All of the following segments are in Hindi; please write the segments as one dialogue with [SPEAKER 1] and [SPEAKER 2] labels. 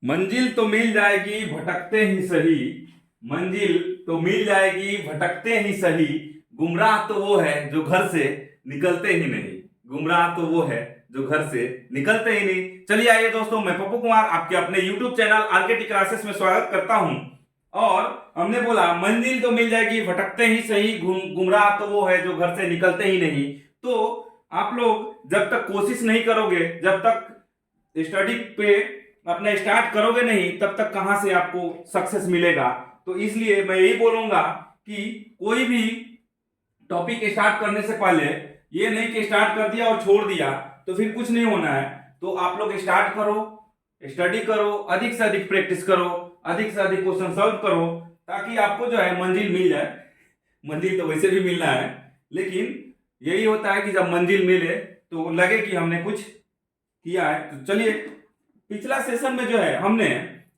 [SPEAKER 1] मंजिल तो मिल जाएगी भटकते ही सही। मंजिल तो मिल जाएगी भटकते ही सही। गुमराह तो वो है जो घर से निकलते ही नहीं। गुमराह तो वो है जो घर से निकलते ही नहीं। चलिए आइए दोस्तों, मैं पप्पू कुमार आपके अपने YouTube चैनल आरकेटी क्लासेस में स्वागत करता हूं। और हमने बोला मंजिल तो मिल जाएगी भटकते ही सही, गुमराह तो वो है जो घर से निकलते ही नहीं। तो आप लोग जब तक कोशिश नहीं करोगे, जब तक स्टडी पे अपना स्टार्ट करोगे नहीं, तब तक कहां से आपको सक्सेस मिलेगा। तो इसलिए मैं यही बोलूंगा कि कोई भी टॉपिक स्टार्ट करने से पहले ये नहीं कि स्टार्ट कर दिया और छोड़ दिया तो फिर कुछ नहीं होना है। तो आप लोग स्टार्ट करो, स्टडी करो, अधिक से अधिक प्रैक्टिस करो, अधिक से अधिक क्वेश्चन सॉल्व करो, ताकि आपको जो है मंजिल मिल जाए। मंजिल तो वैसे भी मिलना है, लेकिन यही होता है कि जब मंजिल मिले तो लगे कि हमने कुछ किया है। तो चलिए, पिछला सेशन में जो है हमने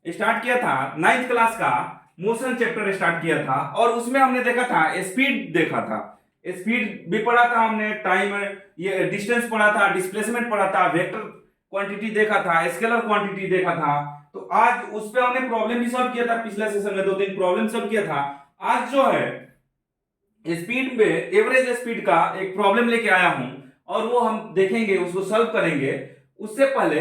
[SPEAKER 1] स्टार्ट किया था 9th क्लास का मोशन चैप्टर स्टार्ट किया था, और उसमें हमने देखा था स्पीड, देखा था स्पीड भी पढ़ा था हमने, टाइम, ये डिस्टेंस पढ़ा था, डिस्प्लेसमेंट पढ़ा था, वेक्टर क्वांटिटी देखा था, स्केलर क्वांटिटी देखा था। तो आज उस पे हमने प्रॉब्लम भी सॉल्व किया था। पिछला सेशन में 2-3 प्रॉब्लम सॉल्व किया था। आज जो है स्पीड पे एवरेज स्पीड का एक प्रॉब्लम लेके आया हूं, और वो हम देखेंगे, उसको सॉल्व करेंगे। उससे पहले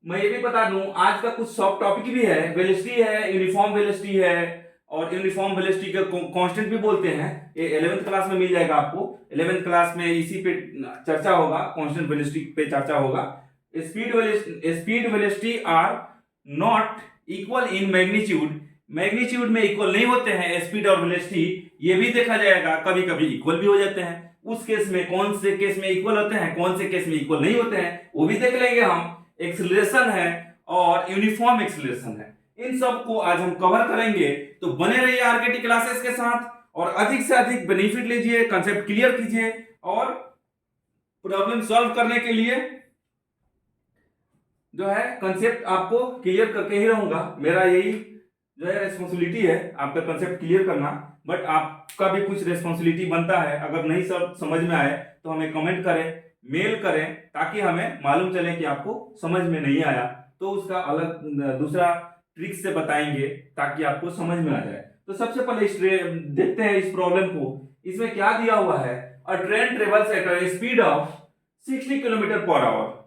[SPEAKER 1] मैं ये भी बता दूं, आज का कुछ सॉफ्ट टॉपिक भी है। वेलोसिटी है, यूनिफॉर्म वेलोसिटी है, और यूनिफॉर्म वेलोसिटी को कांस्टेंट भी बोलते हैं। ये 11th क्लास में मिल जाएगा आपको। 11th क्लास में इसी पे चर्चा होगा, कांस्टेंट वेलोसिटी पे चर्चा होगा। Speed velocity are not equal in magnitude. Magnitude में इक्वल नहीं होते हैं स्पीड और वेलोसिटी, ये भी देखा जाएगा। कभी कभी इक्वल भी हो जाते हैं। उस केस में कौन से केस में इक्वल होते हैं, कौन से केस में इक्वल नहीं होते हैं, वो भी देख लेंगे हम। एक्सेलरेशन है और यूनिफॉर्म एक्सेलरेशन है, इन सब को आज हम कवर करेंगे। तो बने रहिए आरकेटी क्लासेस के साथ, और अधिक से अधिक बेनिफिट लीजिए, कंसेप्ट क्लियर कीजिए, और प्रॉब्लम सॉल्व करने के लिए जो है कंसेप्ट आपको क्लियर करके ही रहूंगा। मेरा यही जो है रेस्पॉन्सिबिलिटी है, आपका कंसेप्ट क्लियर करना। बट आपका भी कुछ रेस्पॉन्सिबिलिटी बनता है। अगर नहीं सब समझ में आए तो हमें कमेंट करें, मेल करें, ताकि हमें मालूम चले कि आपको समझ में नहीं आया। तो उसका अलग दूसरा ट्रिक से बताएंगे, ताकि आपको समझ में आ जाए। तो सबसे पहले देखते हैं इस प्रॉब्लम को। इसमें क्या दिया हुआ है, अ train travels at a speed of 60 kilometre per our.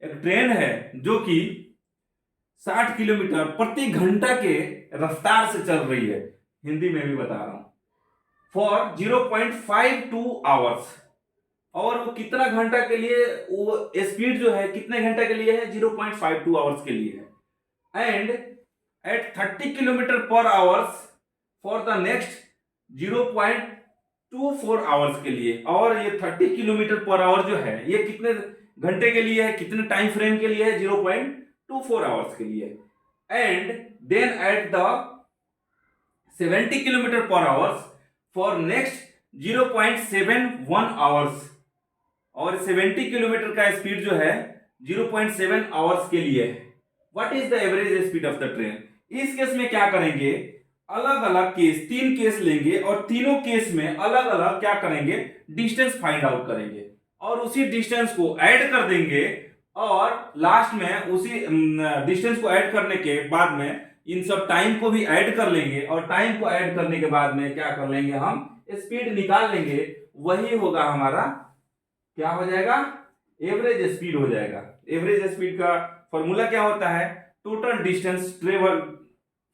[SPEAKER 1] एक ट्रेन है जो कि 60 किलोमीटर प्रति घंटा के रफ्तार से चल रही है। हिंदी में भी बता रहा हूं। For 0.52 hours. और वो कितना घंटा के लिए, वो स्पीड जो है कितने घंटे के लिए है, 0.52 आवर्स के लिए है। And at 30 kilometre per hours for the next 0.24 hours के लिए। और ये 30 किलोमीटर पर आवर जो है, ये कितने घंटे के लिए है, कितने टाइम फ्रेम के लिए है, 0.24 आवर्स के लिए। And then at the 70 kilometre per hours for next 0.71 hours. और 70 किलोमीटर का स्पीड जो है 0.7 आवर्स के लिए है। What is the average speed of the train. इस केस में क्या करेंगे, अलग अलग केस, 3 केस लेंगे, और तीनों केस में अलग अलग क्या करेंगे, डिस्टेंस फाइंड आउट करेंगे, और उसी डिस्टेंस को ऐड कर देंगे। और लास्ट में उसी डिस्टेंस को ऐड करने के बाद में इन सब टाइम को भी ऐड कर लेंगे, और टाइम को ऐड करने के बाद में क्या कर लेंगे, हम स्पीड निकाल लेंगे। वही होगा हमारा, क्या हो जाएगा, एवरेज स्पीड हो जाएगा। एवरेज स्पीड का फॉर्मूला क्या होता है, total distance travel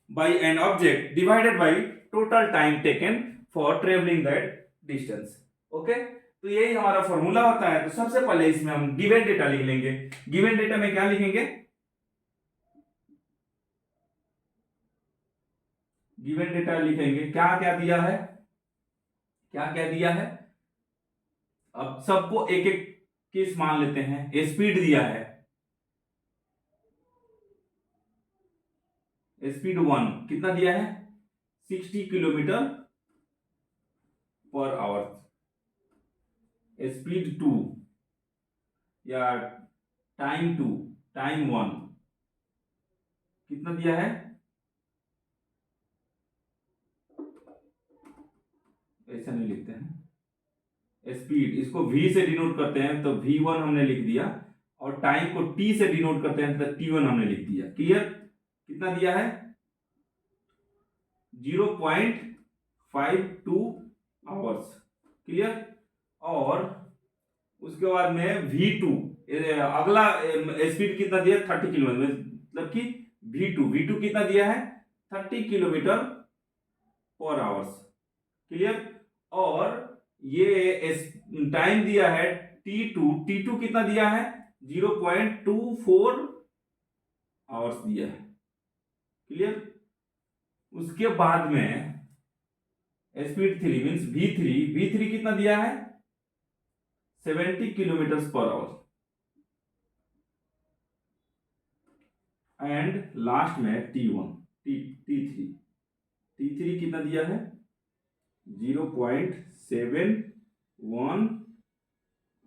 [SPEAKER 1] by an object divided by total time taken for travelling that distance. Okay, तो यही हमारा फॉर्मूला होता है। तो सबसे पहले इसमें हम गिवन डेटा लिख लेंगे। गिवन डेटा में क्या लिखेंगे, गिवन डेटा लिखेंगे, क्या क्या दिया है, क्या क्या दिया है। अब सबको एक एक केस मान लेते हैं। स्पीड दिया है, स्पीड 1 कितना दिया है, 60 किलोमीटर पर आवर। स्पीड 2 या टाइम 2, टाइम 1 कितना दिया है, ऐसा नहीं लिखते हैं। स्पीड इसको v से डिनोट करते हैं, तो v1 हमने लिख दिया, और टाइम को टी से डिनोट करते हैं, तो T1 हमने लिख दिया। क्लियर? कितना दिया है? 0.52 आवर्स। क्लियर? और उसके बाद में V2, अगला स्पीड कितना दिया? 30 किलोमीटर, मतलब कि V2 कितना दिया है? 30 किलोमीटर पर आवर्स। क्लियर? और ये टाइम दिया है T2 कितना दिया है? 0.24 आवर्स दिया है। क्लियर? उसके बाद में स्पीड 3 मीन्स V3 कितना दिया है? 70 kilometre per our. And last में T3 कितना दिया है? 0.71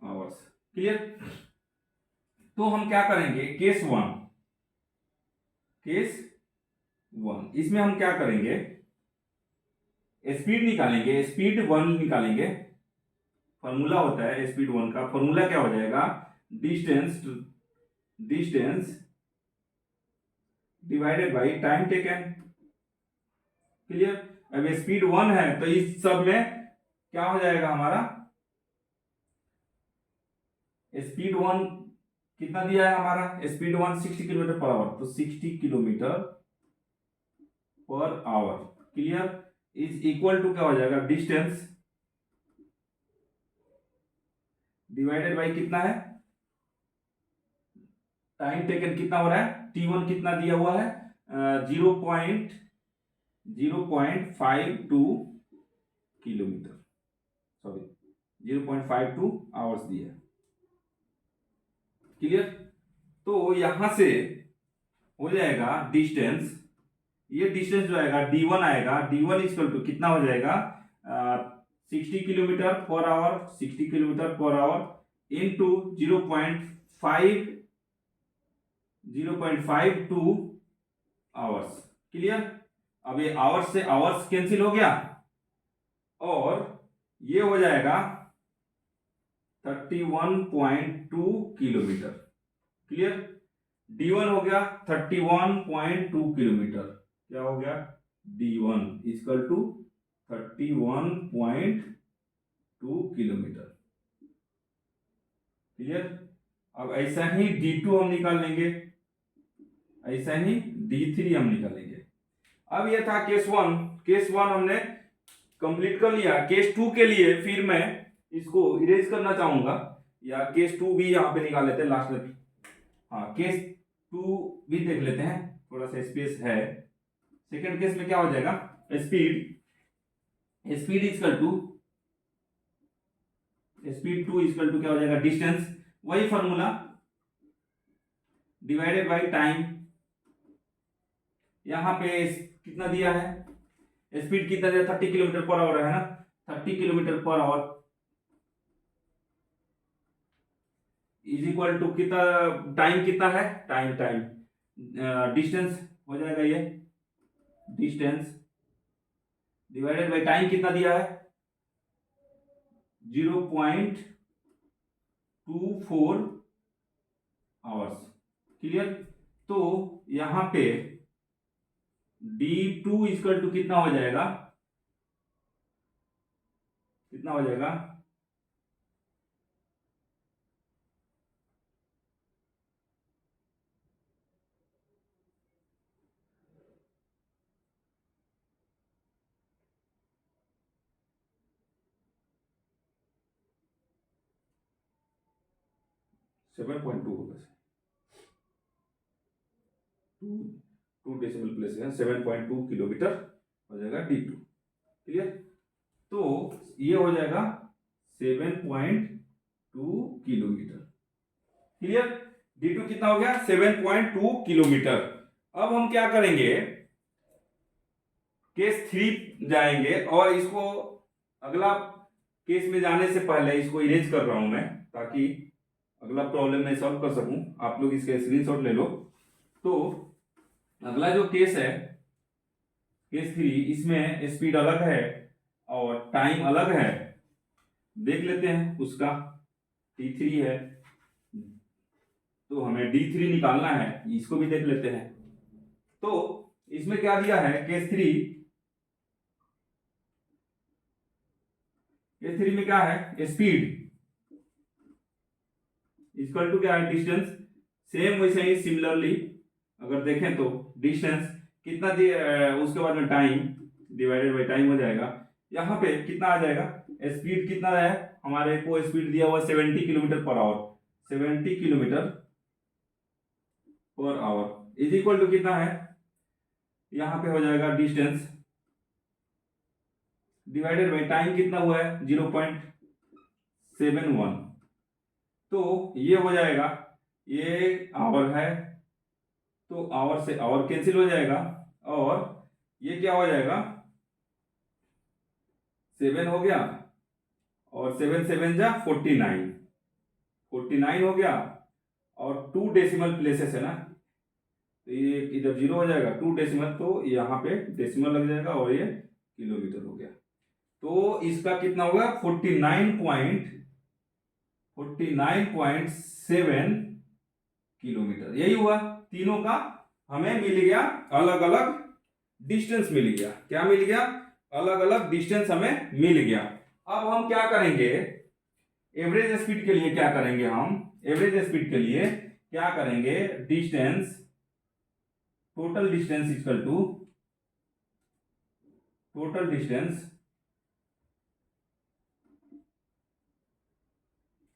[SPEAKER 1] आवर्स। क्लियर? तो हम क्या करेंगे? केस वन, इसमें हम क्या करेंगे? स्पीड निकालेंगे, स्पीड 1 निकालेंगे। फॉर्मूला होता है स्पीड 1 का, फॉर्मूला क्या हो जाएगा? Distance divided by time taken. Clear? अब स्पीड 1 है तो इस सब में क्या हो जाएगा हमारा? स्पीड 1 कितना दिया है हमारा? स्पीड 1 60 किलोमीटर पर आवर, तो 60 kilometre per hour. Clear? Is equal to क्या हो जाएगा? डिस्टेंस डिवाइडेड बाई कितना है? टाइम टेकन कितना हो रहा है? T1 कितना दिया हुआ है? 0.52 किलोमीटर, सॉरी 0.52 आवर्स दिया है। क्लियर? तो यहां से हो जाएगा डिस्टेंस, ये डिस्टेंस जो आएगा D1 आएगा, D1 इक्वल टू कितना हो जाएगा? 60 kilometre per our, 60 kilometre per our into 0.52 hours. Clear? अब ये आवर्स से आवर्स कैंसिल हो गया और ये हो जाएगा 31.2 किलोमीटर। क्लियर? D1 हो गया 31.2 किलोमीटर। क्या हो गया? D1 equal to 31.2 kilometre. Clear? अब ऐसा ही D2 हम निकाल लेंगे, ऐसा ही D3 हम निकालेंगे। अब ये था केस 1। केस 1 हमने कंप्लीट कर लिया। केस 2 के लिए फिर मैं इसको इरेज करना चाहूंगा, या केस 2 भी यहां पे निकाल लेते हैं लास्ट में। हाँ, केस 2 भी देख लेते हैं, थोड़ा सा स्पेस है। सेकंड केस में क्या हो जाएगा? स्पीड इक्वल टू क्या हो जाएगा? डिस्टेंस, वही फॉर्मूला डिवाइडेड बाय टाइम। यहां पे कितना दिया है? स्पीड कितना दिया? 30 किलोमीटर पर आवर है ना, 30 kilometre per hour is equal to कितना? टाइम कितना है? टाइम डिस्टेंस हो जाएगा, ये डिस्टेंस डिवाइडेड बाय टाइम कितना दिया है? 0.24 आवर्स। क्लियर? तो यहां पे D2 इक्वल टू कितना हो जाएगा? 7.2 होगा, 2 डेसिमल प्लेस है, 7.2 किलोमीटर हो जाएगा D2। क्लियर? तो ये हो जाएगा 7.2 किलोमीटर। क्लियर? D2 कितना हो गया? 7.2 किलोमीटर। अब हम क्या करेंगे? केस 3 जाएंगे और इसको अगला केस में जाने से पहले इसको इरेज कर रहा हूं मैं, ताकि अगला प्रॉब्लम मैं सॉल्व कर सकूं। आप लोग इसका स्क्रीनशॉट ले लो। तो अगला जो केस है, केस 3, इसमें स्पीड अलग है और टाइम अलग है। देख लेते हैं उसका। T3 है, तो हमें D3 निकालना है, इसको भी देख लेते हैं। तो इसमें क्या दिया है, केस 3 में क्या है, स्पीड इक्वल टू क्या है, डिस्टेंस। सेम वैसे ही सिमिलरली अगर देखें तो डिस्टेंस कितना दिया, उसके बाद में टाइम डिवाइडेड बाई टाइम हो जाएगा। यहाँ पे कितना आ जाएगा, स्पीड कितना है, हमारे को स्पीड दिया हुआ 70 kilometre per hour, 70 kilometre per hour is equal to कितना है, यहाँ पे हो जाएगा डिस्टेंस डिवाइडेड बाई टाइम कितना हुआ है, 0.71। तो ये हो जाएगा, ये आवर है तो आवर से आवर कैंसिल हो जाएगा, और ये क्या हो जाएगा, 7 हो गया, और 7 7 जा 49, 49 हो गया, और 2 डेसिमल प्लेसेस है ना, तो ये इधर 0 हो जाएगा, 2 डेसिमल, तो यहाँ पे डेसिमल लग जाएगा, और ये किलोमीटर हो गया। तो इसका कितना होगा, 49.7 किलोमीटर। यही हुआ, तीनों का हमें मिल गया अलग अलग डिस्टेंस मिल गया। क्या मिल गया, अलग अलग डिस्टेंस हमें मिल गया। अब हम क्या करेंगे, एवरेज स्पीड के लिए क्या करेंगे, हम एवरेज स्पीड के लिए क्या करेंगे, distance, total distance equal to total distance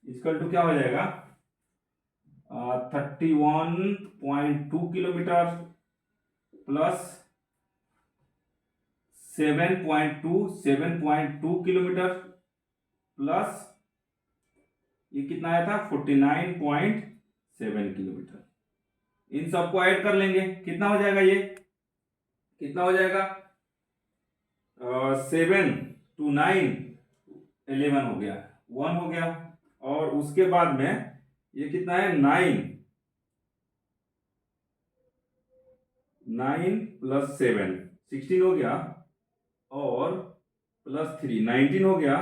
[SPEAKER 1] equal to क्या हो जाएगा, 31.2 किलोमीटर प्लस 7.2 किलोमीटर प्लस ये कितना आया था, 49.7 किलोमीटर। इन सबको ऐड कर लेंगे, कितना हो जाएगा, ये कितना हो जाएगा, 7 to 9 11 हो गया, 1 हो गया, और उसके बाद में ये कितना है, 9 प्लस 7 16 हो गया, और प्लस 3 19 हो गया,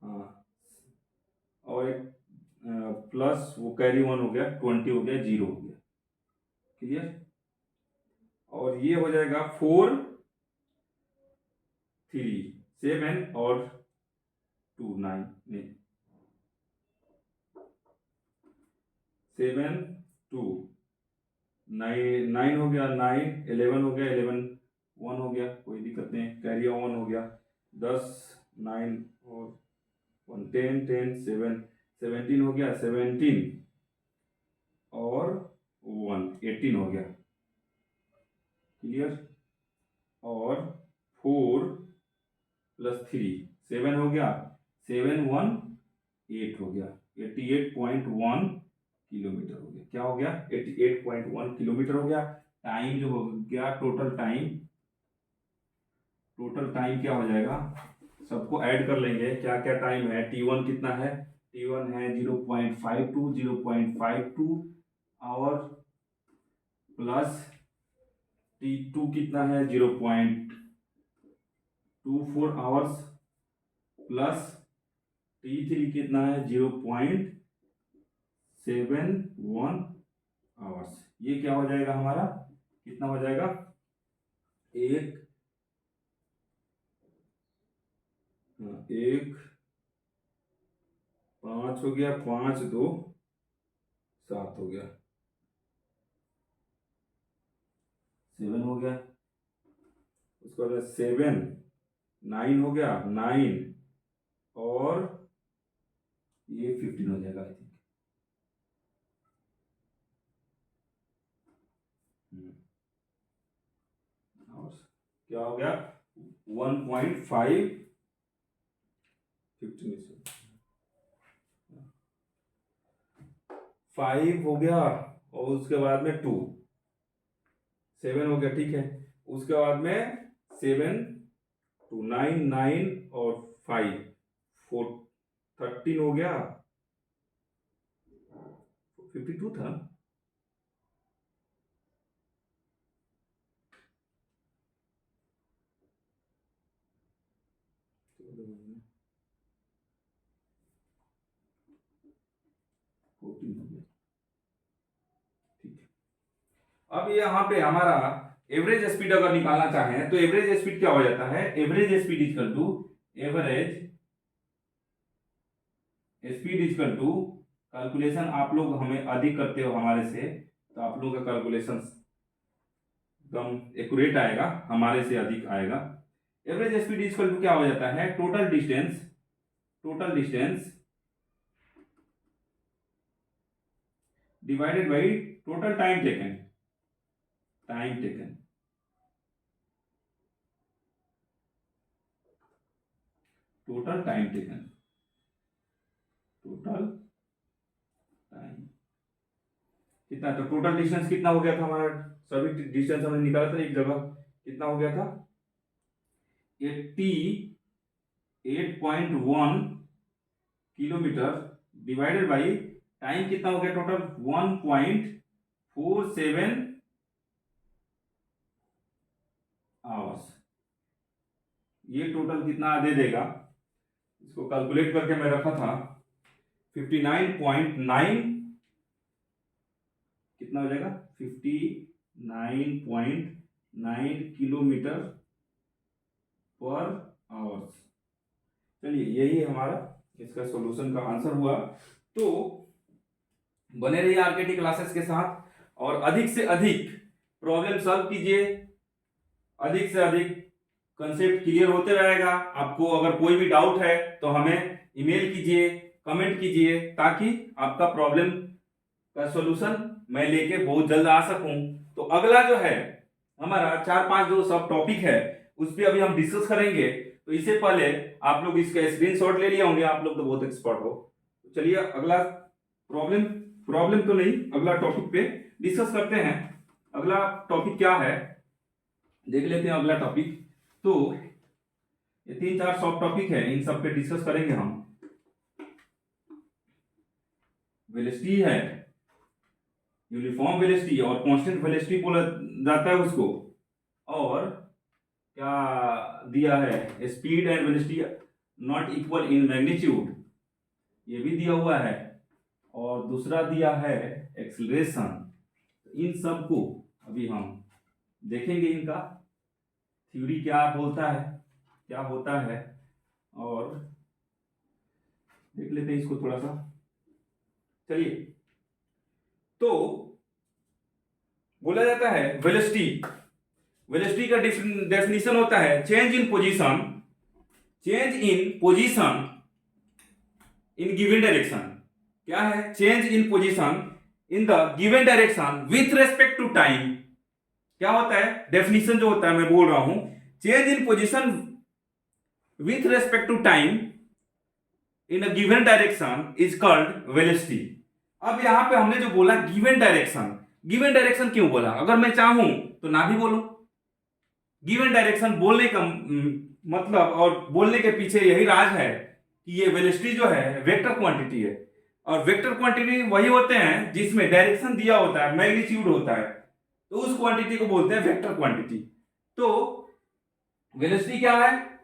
[SPEAKER 1] हाँ, और एक प्लस वो कैरी 1 हो गया, 20 हो गया, 0 हो गया, क्लियर। और ये हो जाएगा 4 3 7 और 2 9 नहीं 7 2 9 9 हो गया, 9 11 हो गया, 11 1 हो गया, कोई दिक्कत नहीं, कैरी 1 हो गया, 10 9 और 1 10 10 7 17 हो गया, 17 और 1 18 हो गया, क्लियर। और 4 प्लस 3 7 हो गया, 7 1 8 हो गया, 88.1 किलोमीटर हो गया। क्या हो गया, 88.1 किलोमीटर हो गया। टाइम जो हो गया, टोटल टाइम क्या हो जाएगा, सबको ऐड कर लेंगे, क्या क्या टाइम है, T1 कितना है, T1 है 0.52 आवर, प्लस T2 कितना है 0.24 आवर्स, प्लस T3 कितना है 0.71 आवर्स। ये क्या हो जाएगा हमारा, कितना हो जाएगा, 5 हो गया, 5 2 7 हो गया, 7 हो गया, उसके बाद 7 9 हो गया, 9 और ये 15 हो जाएगा, आई थिंक। और क्या हो गया, 1.5 5 हो गया, और उसके बाद में 2 7 हो गया, ठीक है। उसके बाद में 7 2 9 9 और 5 4 13 हो गया, 52 था, 14 हो गया, ठीक है। अब यहाँ पे हमारा एवरेज स्पीड अगर निकालना चाहें तो एवरेज स्पीड क्या हो जाता है, average speed equal to calculation, आप लोग हमें अधिक करते हो हमारे से, तो आप लोगों का कैलकुलेशन एकदम एक्यूरेट आएगा, हमारे से अधिक आएगा। एवरेज स्पीड इक्वल टू क्या हो जाता है, total distance divided by total time taken, total time कितना, तो टोटल डिस्टेंस कितना हो गया था हमारा, सभी डिस्टेंस हमने निकाला था एक जगह, कितना हो गया था 88.1 किलोमीटर डिवाइडेड बाई टाइम कितना हो गया टोटल 1.47 आवर्स। ये टोटल कितना दे देगा, इसको कैलकुलेट करके मैं रखा था 59.9, कितना हो जाएगा 59.9 किलोमीटर पर आवर्स। चलिए यही हमारा इसका सॉल्यूशन का आंसर हुआ। तो बने रहिए आरकेटी क्लासेस के साथ और अधिक से अधिक प्रॉब्लम सॉल्व कीजिए, अधिक से अधिक कंसेप्ट क्लियर होते रहेगा। आपको अगर कोई भी डाउट है तो हमें ईमेल कीजिए, कमेंट कीजिए, ताकि आपका प्रॉब्लम का सॉल्यूशन मैं लेके बहुत जल्द आ सकूं। तो अगला जो है हमारा 4-5 जो सब टॉपिक है उस पर अभी हम डिस्कस करेंगे। तो इससे पहले आप लोग इसका स्क्रीनशॉट ले लिए होंगे, आप लोग तो बहुत एक्सपर्ट हो। चलिए अगला प्रॉब्लम तो नहीं, अगला टॉपिक पे डिस्कस करते हैं। अगला टॉपिक क्या है देख लेते हैं। अगला टॉपिक तो ये 3-4 सब टॉपिक है, इन सब पे डिस्कस करेंगे हम। वेलोसिटी है, यूनिफॉर्म वेलोसिटी और कांस्टेंट वेलोसिटी बोला जाता है उसको, और क्या दिया है speed and velocity not equal in magnitude, ये भी दिया हुआ है, और दूसरा दिया है एक्सीलरेशन। इन सब को अभी हम देखेंगे, इनका थ्योरी क्या बोलता है, क्या होता है, और देख लेते हैं इसको थोड़ा सा। चलिए, तो बोला जाता है वेलोसिटी का डेफिनेशन होता है change in position in given direction. क्या है, change in position in the given direction with respect to time. क्या होता है डेफिनेशन जो होता है, मैं बोल रहा हूं, change in position with respect to time in a given direction is called velocity. अब यहां पे हमने जो बोला गिवन डायरेक्शन क्यों बोला, अगर मैं चाहूं तो ना भी बोलूं। गिवन डायरेक्शन बोलने का मतलब और बोलने के पीछे यही राज है कि ये वेलोसिटी जो है वेक्टर क्वांटिटी है, और वेक्टर क्वांटिटी वही होते हैं जिसमें डायरेक्शन दिया होता है, मैग्नीट्यूड होता है, तो उस क्वांटिटी को बोलते हैं वेक्टर क्वांटिटी। तो वेलोसिटी क्या है,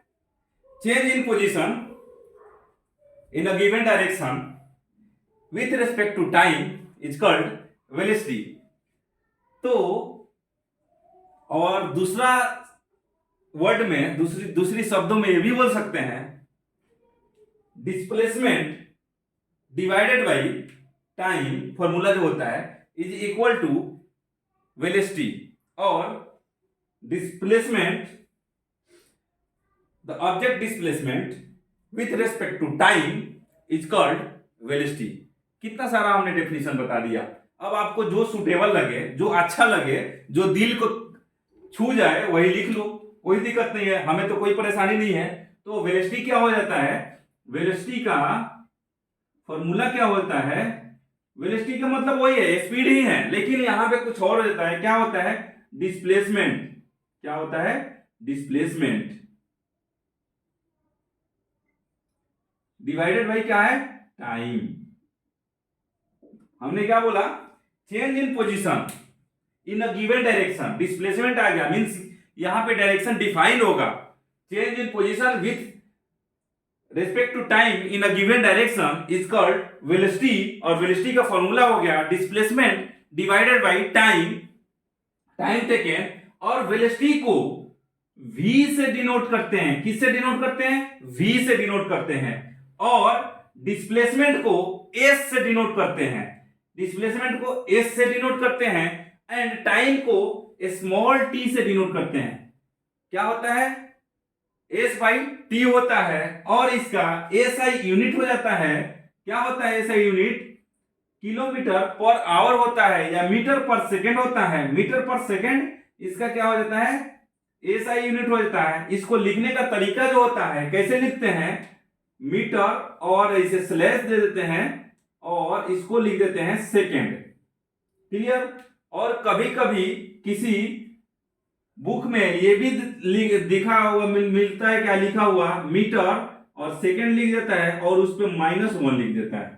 [SPEAKER 1] change in position in a given direction with respect to time is called velocity. तो और दूसरा वर्ड में, दूसरी शब्दों में ये भी बोल सकते हैं displacement divided by time, formula जो होता है इज इक्वल टू वेलोसिटी, और displacement the object displacement with respect to time is called velocity. कितना सारा हमने डेफिनेशन बता दिया। अब आपको जो सुटेबल लगे, जो अच्छा लगे, जो दिल को छू जाए वही लिख लो, कोई दिक्कत नहीं है, हमें तो कोई परेशानी नहीं है। तो वेलोसिटी क्या हो जाता है, वेलोसिटी का फॉर्मूला क्या होता है, वेलोसिटी का मतलब वही है, स्पीड ही है, लेकिन यहां पे कुछ और हो जाता है। क्या होता है डिस्प्लेसमेंट, क्या होता है डिस्प्लेसमेंट डिवाइडेड बाई क्या है टाइम। हमने क्या बोला, change in position in a given direction, displacement आ गया, मींस यहां पे डायरेक्शन डिफाइन होगा, change in position with respect to time in a given direction is called velocity, और वेलोसिटी का फॉर्मूला हो गया displacement divided by time, time taken. और वेलोसिटी को v से डिनोट करते हैं। किससे डिनोट करते हैं? v से डिनोट करते हैं। और डिस्प्लेसमेंट को s से डिनोट करते हैं। डिस्प्लेसमेंट को s से डिनोट करते हैं एंड टाइम को स्मॉल t से डिनोट करते हैं। क्या होता है? s बाई t होता है, और इसका SI यूनिट हो जाता है। क्या होता है SI unit? Kilometre per our होता है या मीटर पर सेकेंड होता है। मीटर पर सेकेंड इसका क्या हो जाता है? SI यूनिट हो जाता है। इसको लिखने का तरीका जो होता है, कैसे लिखते हैं? मीटर और इसे स्लैश दे देते हैं और इसको लिख देते हैं सेकेंड। क्लियर? और कभी कभी किसी बुक में ये भी दिखा हुआ मिलता है, क्या लिखा हुआ? मीटर और सेकेंड लिख देता है और उस पर -1 लिख देता है।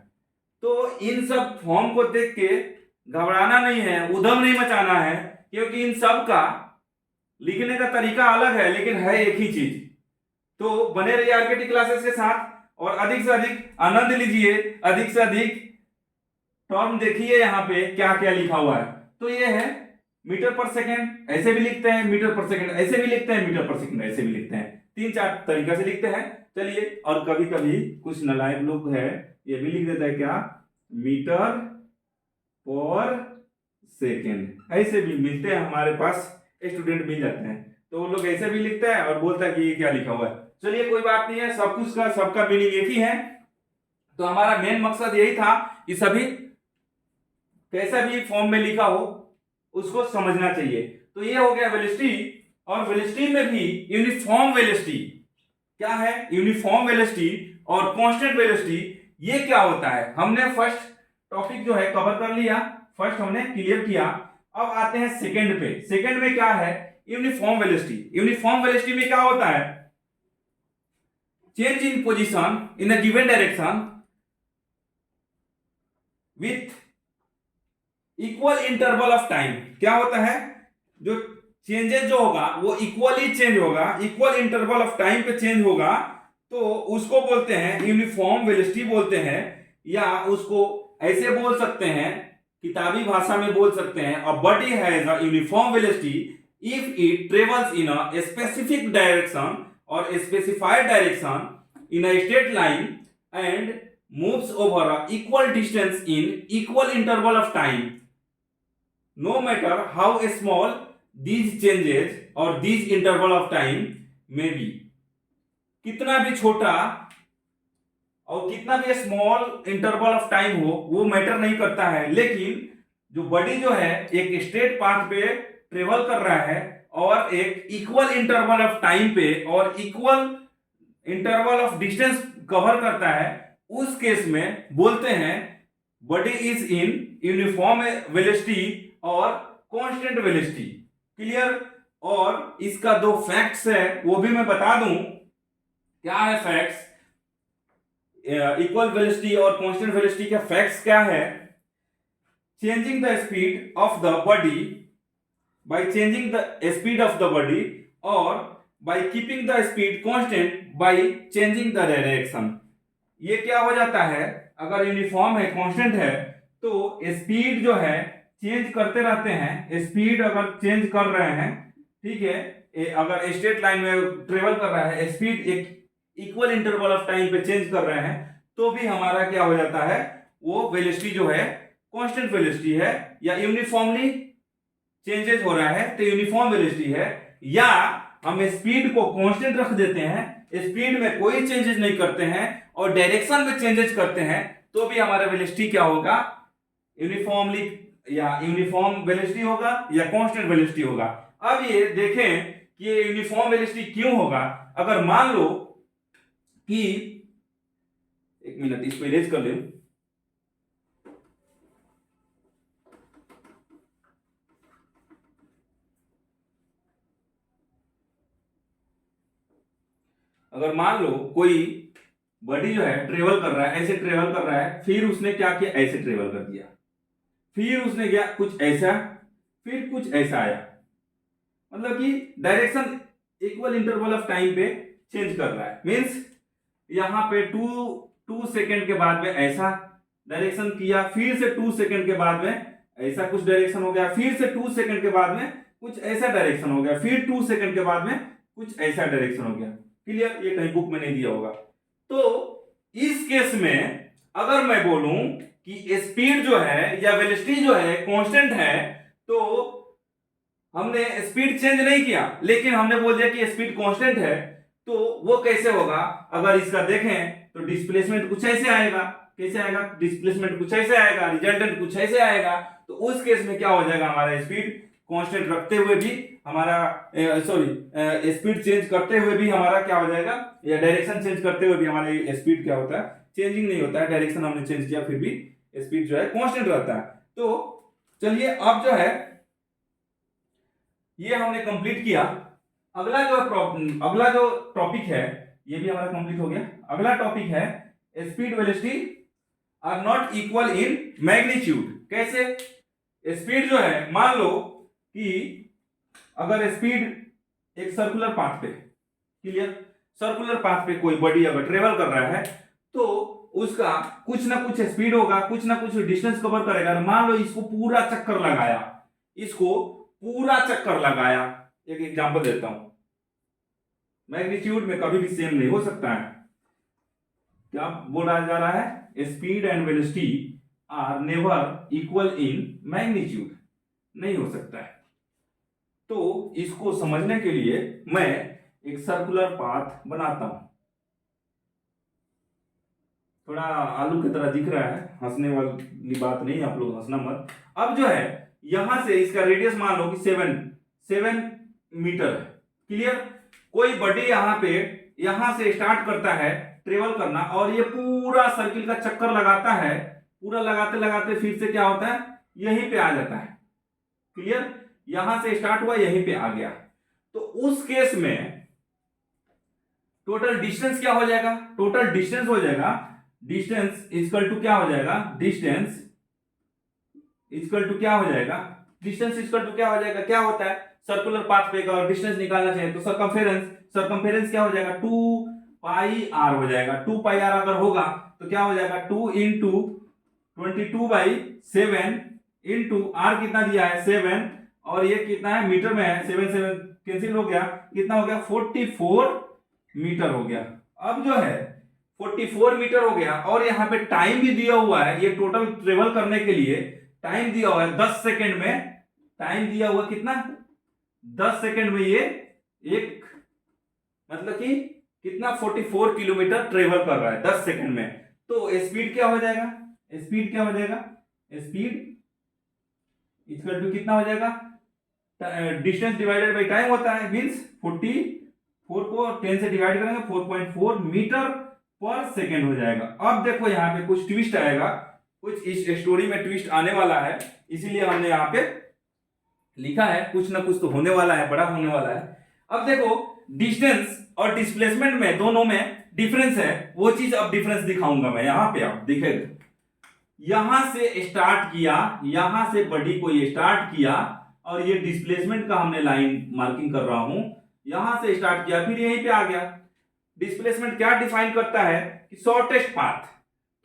[SPEAKER 1] तो इन सब फॉर्म को देख के घबराना नहीं है, उधम नहीं मचाना है, क्योंकि इन सब का लिखने का तरीका अलग है लेकिन है एक ही चीज। तो बने रहिए आरकेटी क्लासेस के साथ और अधिक से अधिक आनंद लीजिए, अधिक से अधिक टर्म देखिए यहाँ पे क्या क्या लिखा हुआ है। तो ये है मीटर पर सेकेंड, ऐसे भी लिखते हैं, मीटर पर सेकेंड ऐसे भी लिखते हैं, मीटर पर सेकेंड ऐसे भी लिखते हैं, 3-4 तरीका से लिखते हैं। चलिए, और कभी कभी कुछ नालायक लोग है ये भी लिख देता है क्या? Metre per second. ऐसे भी मिलते हैं, हमारे पास स्टूडेंट मिल जाते हैं, तो वो लोग ऐसे भी लिखते हैं और बोलता है कि ये क्या लिखा हुआ है। चलिए, कोई बात नहीं है, सब कुछ का सबका मीनिंग एक ही है। तो हमारा मेन मकसद यही था कि सभी कैसा भी फॉर्म में लिखा हो उसको समझना चाहिए। तो ये हो गया वेलोसिटी। और वेलोसिटी में भी यूनिफॉर्म वेलोसिटी क्या है? यूनिफॉर्म वेलोसिटी और कांस्टेंट वेलोसिटी, ये क्या होता है? हमने फर्स्ट टॉपिक जो है कवर कर लिया, फर्स्ट हमने क्लियर किया। अब आते हैं सेकंड पे। सेकंड में क्या है? Uniform velocity. यूनिफॉर्म वेलोसिटी में क्या होता है? Change in position in a given direction with equal interval of time. क्या होता है? जो चेंजेस जो होगा वो इक्वली चेंज होगा, इक्वल इंटरवल ऑफ टाइम पे चेंज होगा, तो उसको बोलते हैं यूनिफॉर्म वेलोसिटी बोलते हैं। या उसको ऐसे बोल सकते हैं, किताबी भाषा में बोल सकते हैं, a body has a uniform velocity if it travels in a specific direction और specified direction in a straight line and moves over a equal distance in equal interval of time, no matter how small these changes or these interval of time may be। कितना भी छोटा और कितना भी स्मॉल इंटरवल ऑफ टाइम हो वो मैटर नहीं करता है, लेकिन जो बॉडी जो है एक स्ट्रेट पाथ पे ट्रेवल कर रहा है और एक इक्वल इंटरवल ऑफ टाइम पे और equal interval of distance cover करता है, उस केस में बोलते हैं body is in uniform velocity और कांस्टेंट वेलोसिटी। क्लियर? और इसका दो फैक्ट्स है वो भी मैं बता दूं। क्या है फैक्ट्स? इक्वल वेलोसिटी और कांस्टेंट वेलोसिटी का फैक्ट्स क्या है? Changing the speed of the body by changing the speed of the body और by keeping the speed constant by changing the direction. ये क्या हो जाता है? अगर यूनिफॉर्म है, कांस्टेंट है, तो स्पीड जो है चेंज करते रहते हैं। स्पीड अगर चेंज कर रहे हैं, ठीक है, अगर स्ट्रेट लाइन में ट्रेवल कर रहा है, स्पीड एक इक्वल इंटरवल ऑफ टाइम पे चेंज कर रहे हैं, तो भी हमारा क्या हो जाता है? वो वेलोसिटी जो है कांस्टेंट वेलोसिटी है, या यूनिफॉर्मली चेंजेस हो रहा है तो यूनिफॉर्म वेलोसिटी है। या हम स्पीड को कांस्टेंट रख देते हैं, स्पीड में कोई चेंजेस नहीं करते हैं और डायरेक्शन में चेंजेस करते हैं, तो भी हमारा वेलोसिटी क्या होगा? यूनिफॉर्मली या यूनिफॉर्म वेलोसिटी होगा या कांस्टेंट वेलोसिटी होगा। अब ये देखें कि ये यूनिफॉर्म वेलोसिटी क्यों होगा। अगर मान लो कि, एक मिनट इसको इरेज कर ले, अगर मान लो कोई बॉडी जो है ट्रेवल कर रहा है, ऐसे ट्रेवल कर रहा है, फिर उसने क्या किया? ऐसे ट्रेवल कर दिया, फिर उसने किया कुछ ऐसा, फिर कुछ ऐसा आया, मतलब कि direction equal interval of time पे चेंज कर रहा है। मींस यहाँ पे 2 सेकंड के बाद में ऐसा डायरेक्शन किया, फिर से 2 सेकंड के बाद में ऐसा कुछ डायरेक्शन हो गया, फिर से 2 सेकंड के बाद में कुछ ऐसा डायरेक्शन हो गया, फिर 2 सेकंड के बाद में कुछ ऐसा डायरेक्शन हो गया। क्लियर? ये कहीं बुक में नहीं दिया होगा। तो इस केस में अगर मैं बोलूं कि स्पीड जो है या वेलोसिटी जो है कांस्टेंट है, तो हमने स्पीड चेंज नहीं किया, लेकिन हमने बोल दिया कि स्पीड कांस्टेंट है, तो वो कैसे होगा? अगर इसका देखें तो डिस्प्लेसमेंट कुछ ऐसे आएगा। कैसे आएगा? डिस्प्लेसमेंट कुछ ऐसे आएगा, रिजल्टेंट कुछ ऐसे आएगा। तो उस केस में क्या हो जाएगा? हमारा स्पीड कांस्टेंट रखते हुए भी हमारा स्पीड चेंज करते हुए भी हमारा क्या हो जाएगा, या डायरेक्शन चेंज करते हुए भी हमारा स्पीड क्या होता है? चेंजिंग नहीं होता है। डायरेक्शन हमने चेंज किया फिर भी स्पीड जो है कांस्टेंट रहता है। तो चलिए अब जो है ये हमने कंप्लीट किया। अगला जो टॉपिक है ये भी हमारा कंप्लीट हो गया। अगला टॉपिक है speed velocity are not equal in magnitude. कैसे? स्पीड जो है, मान लो कि अगर स्पीड एक सर्कुलर पाथ पे, क्लियर, सर्कुलर पाथ पे कोई बॉडी अगर ट्रेवल कर रहा है तो उसका कुछ ना कुछ स्पीड होगा, कुछ ना कुछ डिस्टेंस कवर करेगा। मान लो इसको पूरा चक्कर लगाया, इसको पूरा चक्कर लगाया। एक एग्जांपल देता हूं, मैग्नीट्यूड में कभी भी सेम नहीं हो सकता है। क्या बोला जा रहा है? Speed and velocity are never equal in magnitude, नहीं हो सकता है। तो इसको समझने के लिए मैं एक सर्कुलर पाथ बनाता हूं। थोड़ा आलू की तरह दिख रहा है, हंसने वाली बात नहीं, आप लोग हंसना मत। अब जो है यहां से इसका रेडियस मान लो कि 7 मीटर है। क्लियर? कोई बॉडी यहां से स्टार्ट करता है ट्रेवल करना, और ये पूरा सर्किल का चक्कर लगाता है। पूरा लगाते लगाते फिर से क्या होता है? यहीं पे आ जाता है। क्लियर? यहां से स्टार्ट हुआ, यहीं पे आ गया। तो उस केस में टोटल डिस्टेंस क्या हो जाएगा? टोटल डिस्टेंस हो जाएगा, डिस्टेंस इक्वल टू क्या हो जाएगा? डिस्टेंस इक्वल टू क्या हो जाएगा? डिस्टेंस इक्वल टू क्या हो जाएगा? क्या होता है सर्कुलर पाथ पे अगर डिस्टेंस निकालना चाहिए तो सरकमफेरेंस क्या हो जाएगा? 2 पाई आर हो जाएगा। 2 पाई आर अगर होगा तो क्या हो जाएगा? 2 इंटू 22/7 इंटू आर कितना दिया है? 7, और ये कितना है? मीटर में है। 7 7 कैंसिल हो गया, कितना हो गया? 44 मीटर हो गया। अब जो है 44 मीटर हो गया, और यहाँ पे टाइम भी दिया हुआ है। ये टोटल ट्रेवल करने के लिए टाइम दिया हुआ है 10 सेकेंड में। टाइम दिया हुआ कितना? 10 सेकेंड में ये एक, मतलब कि कितना? 44 किलोमीटर ट्रेवल कर रहा है 10 सेकेंड में। तो स्पीड क्या हो जाएगा? स्पीड क्या हो जाएगा? स्पीड इक्वल टू कितना हो जाएगा? डिस्टेंस डिवाइडेड बाय टाइम होता है, मींस 44 को 10 से डिवाइड करेंगे 4.4 मीटर पर सेकेंड हो जाएगा। अब देखो यहाँ पे कुछ ट्विस्ट आएगा, कुछ इस स्टोरी में ट्विस्ट आने वाला है, इसीलिए हमने यहाँ पे लिखा है। कुछ ना कुछ तो होने वाला है, बड़ा होने वाला है। अब देखो डिस्टेंस और डिस्प्लेसमेंट में, दोनों में डिफरेंस है। वो चीज अब डिफरेंस दिखाऊंगा मैं। यहाँ पे आप देखेंगे, यहां से स्टार्ट किया, यहां से बॉडी को ये स्टार्ट किया, और ये डिस्प्लेसमेंट का हमने लाइन मार्किंग कर रहा हूं। यहां से स्टार्ट किया, फिर यहीं पे आ गया। डिस्प्लेसमेंट क्या डिफाइन करता है? कि शॉर्टेस्ट पाथ।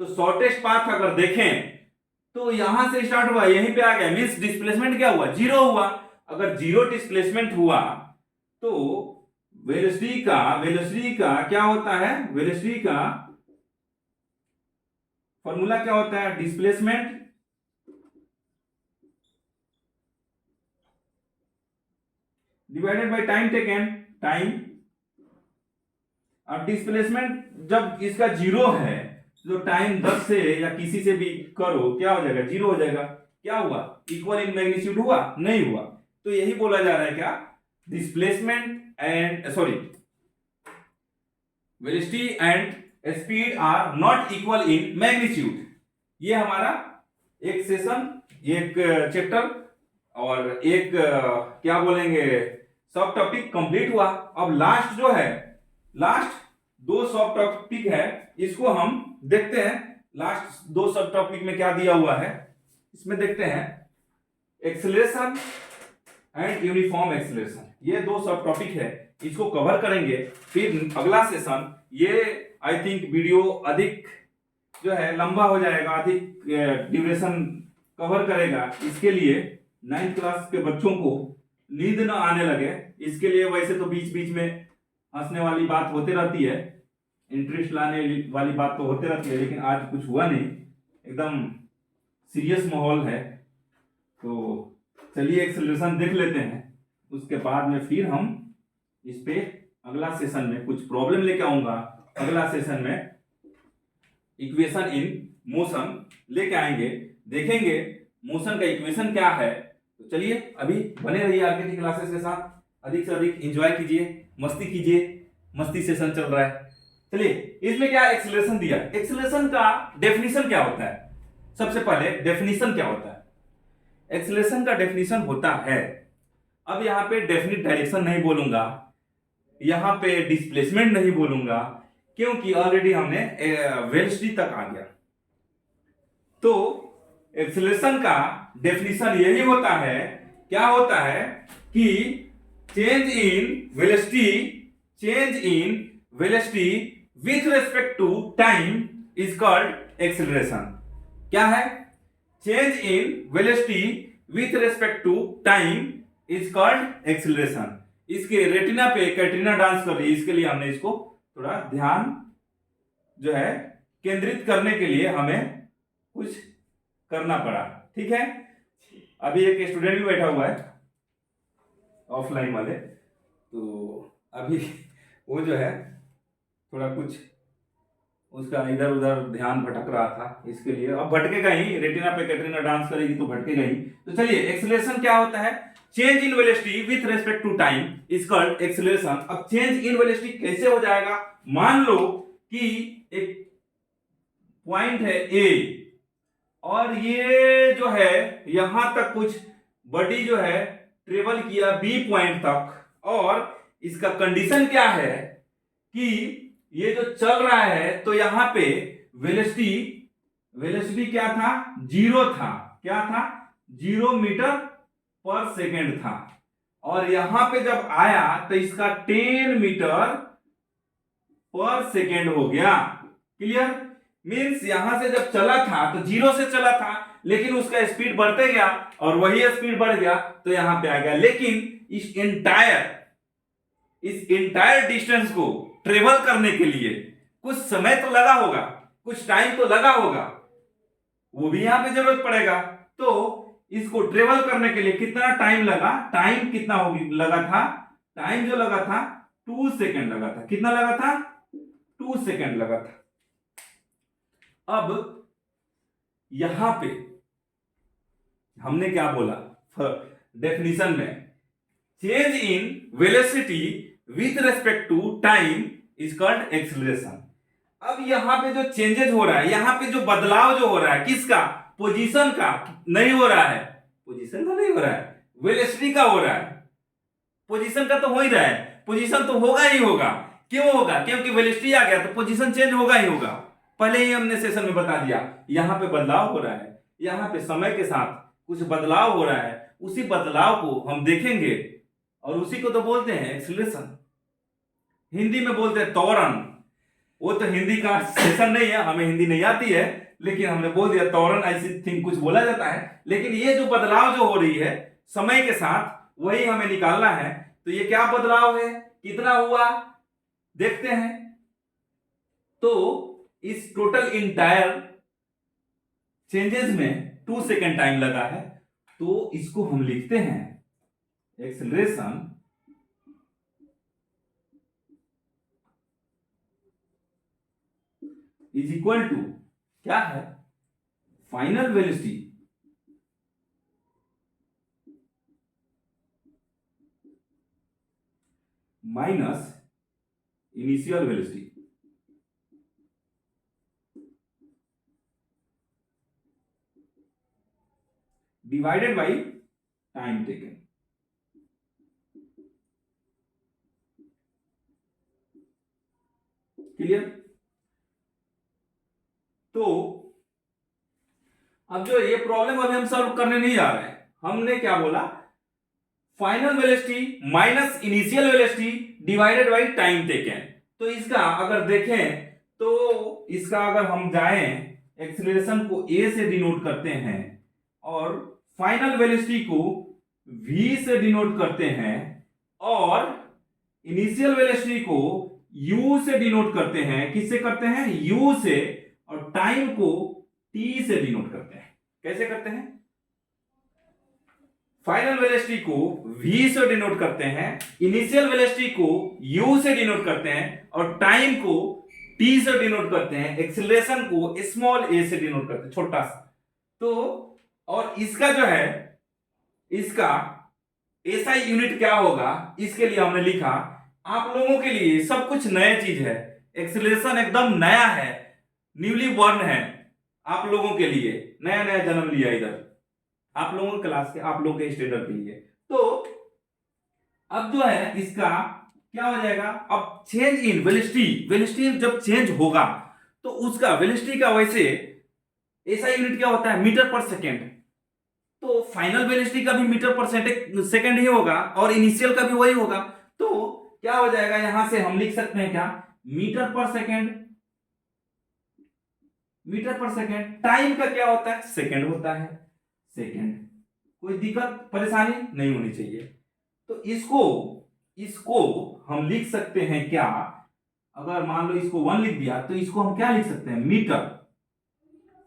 [SPEAKER 1] तो शॉर्टेस्ट पाथ अगर देखें तो यहां से स्टार्ट हुआ, यहीं पे आ गया, मींस डिस्प्लेसमेंट क्या हुआ? 0 हुआ। अगर 0 डिस्प्लेसमेंट हुआ तो वेलोसिटी का क्या होता है? वेलोसिटी का फॉर्मूला क्या होता है? Displacement divided by time taken, time. अब डिस्प्लेसमेंट जब इसका 0 है, जो टाइम 10 से या किसी से भी करो, क्या हो जाएगा? 0 हो जाएगा। क्या हुआ? इक्वल इन मैग्नीट्यूड हुआ? नहीं हुआ। तो यही बोला जा रहा है क्या? Displacement and velocity and speed are not equal in magnitude. ये हमारा एक सेशन, एक चैप्टर और एक क्या बोलेंगे, सब टॉपिक कंप्लीट हुआ। अब लास्ट जो है, लास्ट 2 सब टॉपिक है, इसको हम देखते हैं। लास्ट 2 सब टॉपिक में क्या दिया हुआ है, इसमें देखते हैं। एक्सेलरेशन एंड यूनिफॉर्म एक्सेलरेशन, ये 2 सब टॉपिक है, इसको कवर करेंगे। फिर अगला सेशन, ये आई थिंक वीडियो अधिक जो है लंबा हो जाएगा, अधिक ड्यूरेशन कवर करेगा। इसके लिए 9th क्लास के बच्चों को नींद न आने लगे, इसके लिए वैसे तो बीच बीच में हंसने वाली बात होते रहती है, इंटरेस्ट लाने वाली बात तो होते रहती है, लेकिन आज कुछ हुआ नहीं, एकदम सीरियस माहौल है। तो चलिए एक्सेलरेशन देख लेते हैं, उसके बाद में फिर हम इस पे अगला सेशन में कुछ प्रॉब्लम लेके आऊंगा। अगला सेशन में इक्वेशन इन मोशन लेके आएंगे, देखेंगे मोशन का इक्वेशन क्या है। तो चलिए अभी बने रहिए आगे की क्लासेस के साथ, अधिक से अधिक एंजॉय कीजिए, मस्ती कीजिए, मस्ती सेशन चल रहा है। चलिए इसमें क्या एक्सेलरेशन दिया, एक्सेलरेशन का डेफिनेशन क्या होता है। सबसे पहले डेफिनेशन क्या होता है, एक्सेलरेशन का डेफिनेशन होता है, अब यहां पे डेफिनिट डायरेक्शन नहीं बोलूंगा, यहां पे डिस्प्लेसमेंट नहीं बोलूंगा, क्योंकि ऑलरेडी हमने वेलोसिटी तक आ गया। तो एक्सेलरेशन का डेफिनेशन यही होता है, क्या होता है कि change in velocity with respect to time is called acceleration. क्या है, change in velocity with respect to time is called acceleration. इसके रेटिना पे कैटरीना डांस कर रही है, इसके लिए हमने इसको थोड़ा ध्यान जो है केंद्रित करने के लिए हमें कुछ करना पड़ा, ठीक है। अभी एक स्टूडेंट भी बैठा हुआ है ऑफलाइन वाले, तो अभी वो जो है थोड़ा कुछ उसका इधर उधर ध्यान भटक रहा था, इसके लिए अब भटकेगा ही, रेटिना पे कैटरीना डांस करेगी तो भटकेगा ही। तो चलिए एक्सेलरेशन क्या होता है, change in velocity with respect to time is called acceleration. अब चेंज इन वेलोसिटी कैसे हो जाएगा, मान लो कि एक पॉइंट है ए और ये जो है यहां तक कुछ बॉडी जो है ट्रेवल किया बी पॉइंट तक, और इसका कंडीशन क्या है कि ये जो चल रहा है तो यहां पे वेलोसिटी क्या था, 0 था, क्या था, 0 मीटर पर सेकेंड था, और यहां पे जब आया तो इसका 10 मीटर पर सेकेंड हो गया। क्लियर, मींस यहां से जब चला था तो 0 से चला था, लेकिन उसका स्पीड बढ़ते गया और वही स्पीड बढ़ गया तो यहां पे आ गया। लेकिन इस इंटायर डिस्टेंस को ट्रेवल करने के लिए कुछ समय तो लगा होगा, कुछ टाइम तो लगा होगा, वो भी यहां पे जरूरत पड़ेगा। तो इसको ट्रेवल करने के लिए कितना टाइम लगा, टाइम कितना लगा था, टाइम जो लगा था 2 सेकेंड लगा था। कितना लगा था, 2 सेकेंड लगा था। अब यहां पे हमने क्या बोला डेफिनेशन में, change in velocity with respect to time is called acceleration. अब यहां पे जो चेंजेस हो रहा है, यहां पे जो बदलाव जो हो रहा है, किसका, पोजीशन का नहीं हो रहा है, पोजीशन का नहीं हो रहा है, वेलोसिटी का हो रहा है। पोजीशन का तो हो ही रहा है, पोजीशन तो होगा ही होगा। क्यों होगा, क्योंकि वेलोसिटी आ गया तो पोजीशन चेंज होगा ही होगा। पहले ही हमने सेशन में बता दिया, यहां पे बदलाव हो रहा है, यहां पे समय के साथ कुछ बदलाव हो रहा है, उसी बदलाव को हम देखेंगे और उसी को तो बोलते हैं एक्सेलरेशन। हिंदी में बोलते हैं त्वरण। वो तो हिंदी का सेशन नहीं है, हमें हिंदी नहीं आती है, लेकिन हमने बोल दिया त्वरण, ऐसी थिंग कुछ बोला जाता है। लेकिन ये जो बदलाव जो हो रही है समय के साथ, वही हमें निकालना है। तो ये क्या बदलाव है, कितना हुआ, देखते हैं। तो इस टोटल इंटायर चेंजेस में 2 सेकेंड टाइम लगा है, तो इसको हम लिखते हैं एक्सेलरेशन इज इक्वल टू क्या है, final velocity minus initial velocity divided by time taken. Clear. तो अब जो ये प्रॉब्लम अभी हम सॉल्व करने नहीं जा रहे हैं, हमने क्या बोला, final velocity minus initial velocity divided by time taken. तो इसका अगर देखें तो इसका अगर हम जाएं, एक्सेलरेशन को ए से डिनोट करते हैं और फाइनल वेलोसिटी को वी से डिनोट करते हैं और इनिशियल वेलोसिटी को यू से डिनोट करते हैं। किससे करते हैं? यू से। और टाइम को टी से डिनोट करते हैं। कैसे करते हैं? फाइनल वेलोसिटी को v से डिनोट करते हैं, इनिशियल वेलोसिटी को u से डिनोट करते हैं और टाइम को t से डिनोट करते हैं, एक्सीलरेशन को स्मॉल a से डिनोट करते हैं, छोटा सा। तो और इसका जो है, इसका SI यूनिट क्या होगा, इसके लिए हमने लिखा, आप लोगों के लिए सब कुछ नया चीज है, एक्सीलरेशन एकदम नया है, न्यूली बॉर्न है, आप लोगों के लिए नया नया जन्म लिया इधर, आप लोगों के क्लास के, आप लोगों के स्टूडेंट के लिए। तो अब जो है इसका क्या हो जाएगा, अब चेंज इन वेलोसिटी, वेलोसिटी जब चेंज होगा तो उसका वेलोसिटी का वैसे ऐसा यूनिट क्या होता है, मीटर पर सेकेंड। तो फाइनल वेलोसिटी का भी मीटर पर सेकेंड ही होगा और इनिशियल का भी वही होगा। तो क्या हो जाएगा, यहां से हम लिख सकते हैं क्या, metre per second. Metre per second. Time का क्या होता है, सेकेंड होता है, सेकेंड। कोई दिक्कत परेशानी नहीं होनी चाहिए। तो इसको हम लिख सकते हैं क्या, अगर मान लो इसको 1 लिख दिया तो इसको हम क्या लिख सकते हैं, मीटर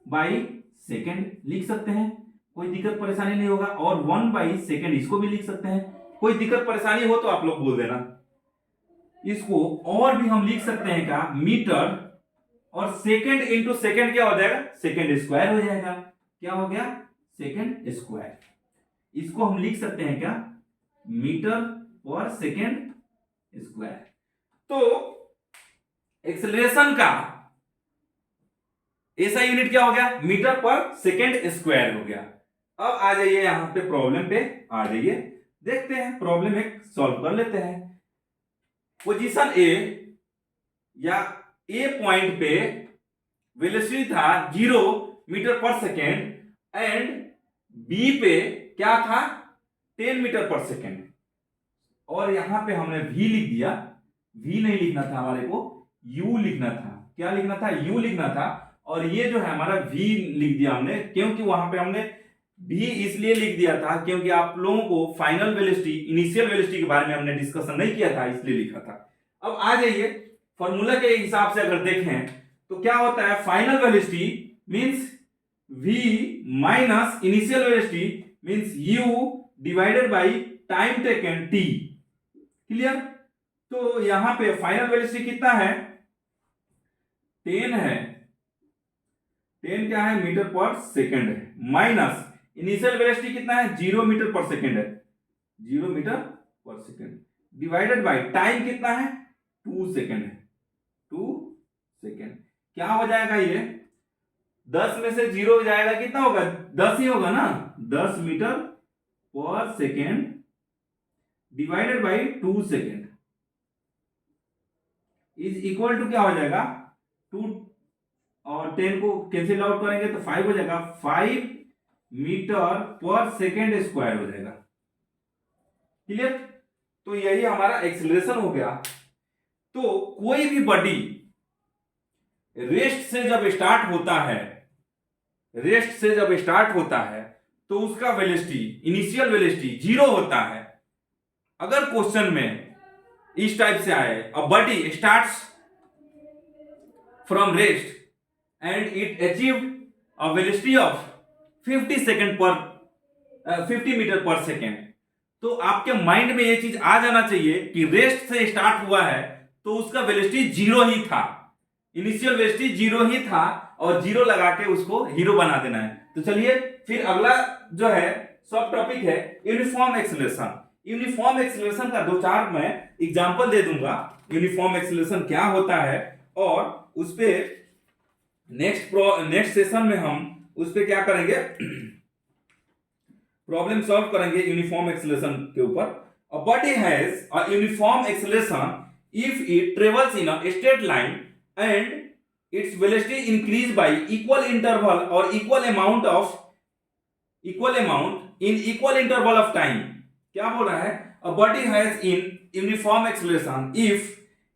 [SPEAKER 1] बाई सेकेंड लिख सकते हैं, कोई दिक्कत परेशानी नहीं होगा। और 1 बाई सेकेंड इसको भी लिख सकते हैं, कोई दिक्कत परेशानी हो तो आप लोग बोल देना। इसको और भी हम लिख सकते हैं क्या, मीटर और सेकेंड इंटू सेकेंड क्या हो जाएगा, सेकेंड स्क्वायर हो जाएगा। क्या हो गया, सेकेंड स्क्वायर। इसको हम लिख सकते हैं क्या, मीटर पर सेकेंड स्क्वायर। तो एक्सेलरेशन का ऐसा यूनिट क्या हो गया, मीटर पर सेकेंड स्क्वायर हो गया। अब आ जाइए यहां पे प्रॉब्लम पे आ जाइए, देखते हैं प्रॉब्लम एक सॉल्व कर लेते हैं। पोजीशन ए या ए पॉइंट पे वेलोसिटी था 0 metre per second and B पे क्या था 10 मीटर पर सेकेंड। और यहां पे हमने v लिख दिया, v नहीं लिखना था हमारे को, u लिखना था। क्या लिखना था, u लिखना था। और ये जो है हमारा v लिख दिया हमने, क्योंकि वहां पे हमने v इसलिए लिख दिया था क्योंकि आप लोगों को फाइनल वेलोसिटी, इनिशियल वेलोसिटी के बारे में हमने डिस्कशन नहीं किया था, इसलिए लिखा था। अब आ जाइए फॉर्मूला के हिसाब से अगर देखें तो क्या होता है, final velocity means v minus initial velocity means u divided by time taken t। Clear? तो यहां पे फाइनल वेलोसिटी कितना है, 10 है, 10 क्या है, मीटर पर सेकेंड है, माइनस इनिशियल वेलोसिटी कितना है, 0 मीटर पर सेकेंड है, 0 metre per second, divided by time कितना है, 2 सेकेंड है, 2 सेकेंड। क्या हो जाएगा ये, 10 में से 0 हो जाएगा, कितना होगा, 10 ही होगा ना, 10 metre per second divided by 2 second is equal to क्या हो जाएगा, 2 और 10 को कैंसिल आउट करेंगे तो 5 हो जाएगा, 5 मीटर पर सेकेंड स्क्वायर हो जाएगा। क्लियर? तो यही हमारा एक्सेलरेशन हो गया। तो कोई भी बॉडी रेस्ट से जब स्टार्ट होता है, रेस्ट से जब स्टार्ट होता है तो उसका वेलोसिटी, इनिशियल वेलोसिटी 0 होता है। अगर क्वेश्चन में इस टाइप से आए, a body starts from rest and it achieved a velocity of 50 second पर 50 मीटर पर सेकेंड, तो आपके माइंड में यह चीज आ जाना चाहिए कि रेस्ट से स्टार्ट हुआ है तो उसका वेलोसिटी 0 ही था, इनिशियल वेलोसिटी 0 ही था और 0 लगा के उसको हीरो बना देना है। तो चलिए फिर अगला जो है सब टॉपिक है यूनिफॉर्म एक्सेलरेशन। यूनिफॉर्म एक्सेलरेशन का 2-4 मैं एग्जांपल दे दूंगा, यूनिफॉर्म एक्सेलरेशन क्या होता है, और उस पे नेक्स्ट सेशन में हम उस पे क्या करेंगे, प्रॉब्लम सॉल्व करेंगे यूनिफॉर्म एक्सेलरेशन के ऊपर। अ body has a uniform acceleration if it travels in a straight line and its velocity increase by equal interval or equal amount in equal interval of time। क्या बोल रहा है, a body has in uniform acceleration if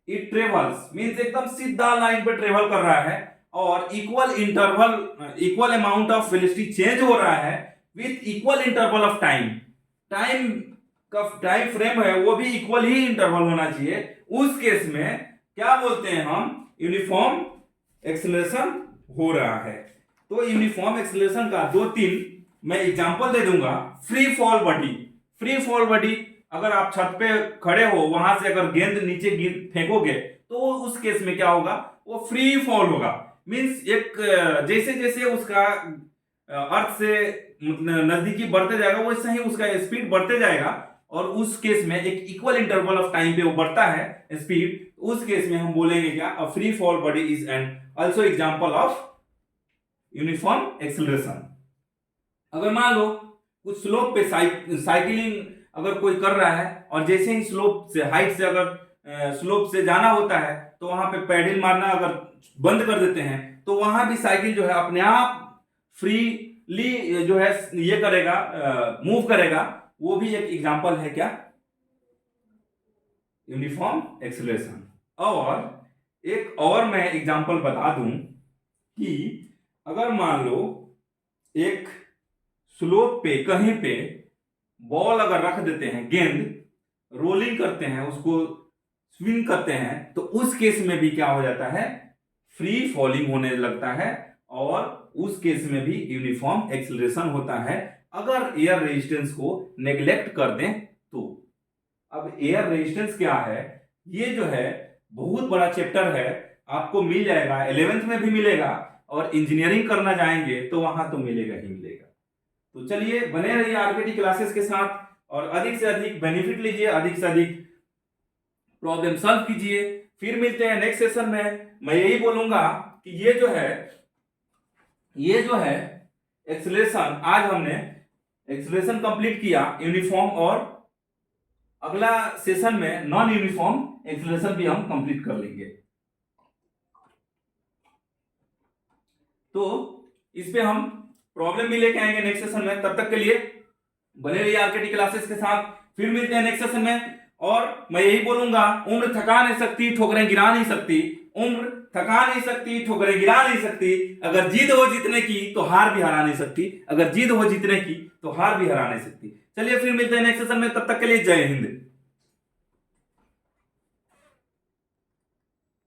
[SPEAKER 1] it travels means एकदम सीधा लाइन पे ट्रेवल कर रहा है और equal amount of velocity change हो रहा है with equal interval of time. Time का टाइम फ्रेम है वो भी इक्वल ही इंटरवल होना चाहिए। उस केस में क्या बोलते हैं हम, यूनिफॉर्म एक्सेलरेशन हो रहा है। तो यूनिफॉर्म एक्सेलरेशन का 2-3 मैं एग्जांपल दे दूंगा। फ्री फॉल बॉडी, अगर आप छत पे खड़े हो, वहां से अगर गेंद नीचे फेंकोगे तो उस केस में क्या होगा, वो फ्री फॉल होगा। मींस एक जैसे जैसे उसका अर्थ से नजदीकी बढ़ते जाएगा वैसे ही उसका स्पीड बढ़ते जाएगा और उस केस में एक इक्वल इंटरवल ऑफ टाइम पे वो बढ़ता है स्पीड। उस केस में हम बोलेंगे क्या, a free fall body is an also example of uniform acceleration. अगर मान लो कुछ स्लोप पे साइकिलिंग अगर कोई कर रहा है और जैसे ही स्लोप से हाइट से अगर स्लोप से जाना होता है तो वहां पे पैडल मारना अगर बंद कर देते हैं तो वहां भी साइकिल जो है अपने आप फ्रीली जो है ये करेगा, मूव करेगा। वो भी एक एग्जांपल है क्या, यूनिफॉर्म एक्सेलरेशन। और एक और मैं एग्जांपल बता दूं कि अगर मान लो एक स्लोप पे कहीं पे बॉल अगर रख देते हैं, गेंद रोलिंग करते हैं, उसको स्विंग करते हैं, तो उस केस में भी क्या हो जाता है, फ्री फॉलिंग होने लगता है और उस केस में भी यूनिफॉर्म एक्सेलरेशन होता है अगर एयर रेजिस्टेंस को नेग्लेक्ट कर दें तो। अब एयर रेजिस्टेंस क्या है, ये जो है बहुत बड़ा चैप्टर है, आपको मिल जाएगा 11th में भी मिलेगा और इंजीनियरिंग करना जाएंगे तो वहां तो मिलेगा ही मिलेगा। तो चलिए बने रहिए आरकेटी क्लासेस के साथ और अधिक से अधिक बेनिफिट लीजिए, अधिक से अधिक प्रॉब्लम सॉल्व कीजिए। फिर मिलते हैं नेक्स्ट सेशन में। मैं यही बोलूंगा कि ये जो है एक्सेलरेशन, आज हमने एक्सेलरेशन कंप्लीट किया यूनिफॉर्म और अगला सेशन में नॉन यूनिफॉर्म एक्सेलरेशन भी हम कंप्लीट कर लेंगे। तो इस पे हम प्रॉब्लम भी लेके आएंगे नेक्स्ट सेशन में। तब तक के लिए बने रहिए आरकेटी क्लासेस के साथ। फिर मिलते हैं नेक्स्ट सेशन में। और मैं यही बोलूंगा, उम्र थका नहीं सकती, ठोकरें गिरा नहीं सकती। उम्र थका नहीं सकती, ठोकरें गिरा नहीं सकती। अगर जीत हो जीतने की तो हार भी हरा नहीं सकती, अगर जीत हो जीतने की तो हार भी हरा नहीं सकती। चलिए फिर मिलते हैं नेक्स्ट सेशन में, तब तक के लिए जय हिंद।